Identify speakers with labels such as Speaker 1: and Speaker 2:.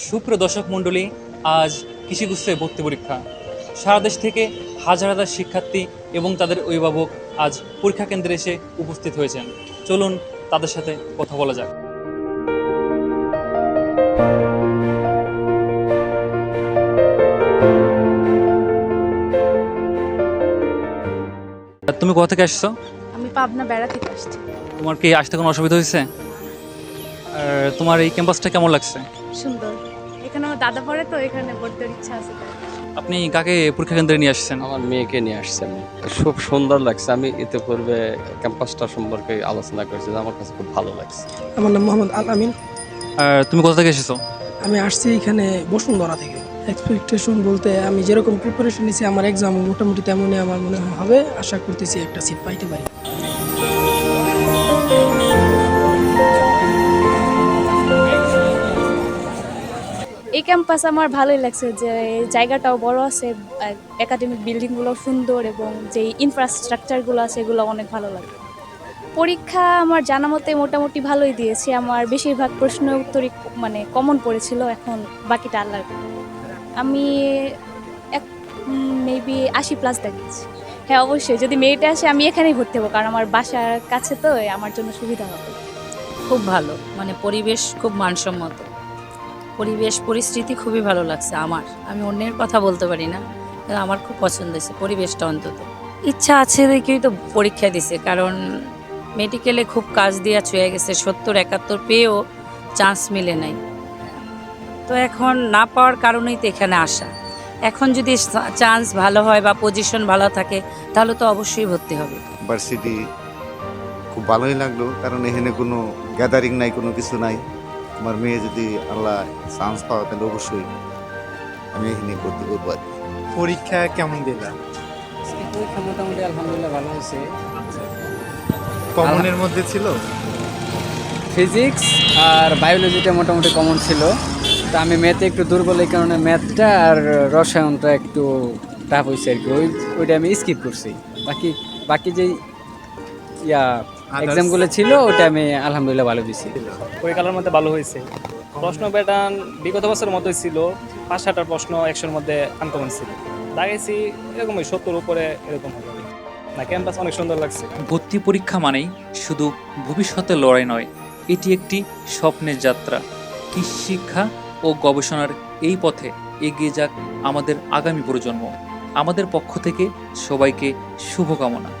Speaker 1: সুপ্রিয় দর্শক মণ্ডলী, আজ কৃষিগুচ্ছের ভর্তি পরীক্ষা। সারা দেশ থেকে হাজার হাজার শিক্ষার্থী এবং তাদের অভিভাবক আজ পরীক্ষা কেন্দ্রে এসে উপস্থিত হয়েছেন। চলুন তাদের সাথে কথা বলা যাক। তুমি কোথা থেকে আসছো?
Speaker 2: আমি পাবনা বেড়া থেকে আসছি।
Speaker 1: তোমার কি আসতে কোনো অসুবিধা হয়েছে? আর তোমার এই ক্যাম্পাসটা কেমন লাগছে?
Speaker 2: সুন্দর। এখানে আমার দাদা পড়ে, তো এখানে ভর্তির ইচ্ছা আছে তাই।
Speaker 1: আপনি কাকে পরীক্ষা কেন্দ্রে নিয়ে আসছেন?
Speaker 3: আমার মেয়েকে নিয়ে আসছি আমি। খুব সুন্দর লাগছে। আমি ইতিপূর্বে ক্যাম্পাসটা সম্পর্কে আলোচনা করেছি, আমার কাছে খুব ভালো লাগছে।
Speaker 4: আমার নাম মোহাম্মদ আল আমিন।
Speaker 1: আর তুমি কোথা থেকে এসেছো?
Speaker 4: আমি আসছি এখানে বসুন্ধরা থেকে। এক্সপেকটেশন বলতে আমি যেরকম প্রিপারেশন নিয়েছি, আমার এক্সাম মোটামুটি তেমনই আমার মনে হবে। আশা করতেছি একটা সিট পাইতে পারি।
Speaker 2: এই ক্যাম্পাস আমার ভালোই লাগছে, যে জায়গাটাও বড় আছে, একাডেমিক বিল্ডিংগুলো সুন্দর এবং যে ইনফ্রাস্ট্রাকচারগুলো আছে এগুলো অনেক ভালো লাগে। পরীক্ষা আমার জানা মতে মোটামুটি ভালোই দিয়েছি। আমার বেশিরভাগ প্রশ্ন উত্তরই মানে কমন পড়েছিল, এখন বাকিটা আল্লাহর। আমি মেবি 80+ দেখিয়েছি। হ্যাঁ অবশ্যই, যদি মেয়েটা আসে আমি এখানেই ভর্তি হবো, কারণ আমার বাসার কাছে, তো আমার জন্য সুবিধা হবে।
Speaker 5: খুব ভালো, মানে পরিবেশ খুব মানসম্মত, পরিবেশ পরিস্থিতি খুবই ভালো লাগছে আমার। আমি অন্যের কথা বলতে পারি না, কিন্তু আমার খুব পছন্দ হয়েছে পরিবেশটা। অন্তত ইচ্ছা আছে দেখেই তো পরীক্ষা দিছে, কারণ মেডিকেলে খুব কাজ দিয়া ছুঁয়ে গেছে, 70-71 পেয়েও চান্স মিলে নাই। তো এখন না পাওয়ার কারণেই তো এখানে আসা। এখন যদি চান্স ভালো হয় বা পজিশন ভালো থাকে, তাহলে তো অবশ্যই ভর্তি হবে।
Speaker 6: ভার্সিটি খুব ভালোই লাগলো, কারণ এখানে কোনো গ্যাদারিং নাই, কোনো কিছু নাই। আমার মেয়ে যদি আল্লাহ চান্স পাওয়া, তাহলে অবশ্যই আমি এখানে ভর্তি করবো আর কি।
Speaker 7: পরীক্ষা কেমন দিলাম?
Speaker 3: পরীক্ষা মোটামুটি আলহামদুলিল্লাহ ভালো হয়েছে।
Speaker 7: কমনের মধ্যে ছিল
Speaker 3: ফিজিক্স আর বায়োলজিটা মোটামুটি কমন ছিল। তো আমি ম্যাথে একটু দুর্বল, এই কারণে ম্যাথটা আর রসায়নটা একটু টাফ হয়েছে আর কি। ওইটা আমি স্কিপ করছি। বাকি যে এক্সামগুলো ছিল ওটা আমি আলহামদুলিল্লাহ ভালো দিছি।
Speaker 8: পরীক্ষার মধ্যে ভালো হয়েছে। প্রশ্ন প্যাটার্ন বিগত বছরের মতোই ছিল, 5-6টা প্রশ্ন 100-র মধ্যে আনকমন ছিল। লাগাইছি এরকমই 70 উপরে এরকম হবে না। ক্যাম্পাস অনেক সুন্দর লাগছে।
Speaker 1: ভর্তি পরীক্ষা মানেই শুধু ভবিষ্যতের লড়াই নয়, এটি একটি স্বপ্নের যাত্রা। কৃষি শিক্ষা ও গবেষণার এই পথে এগিয়ে যাক আমাদের আগামী প্রজন্ম। আমাদের পক্ষ থেকে সবাইকে শুভকামনা।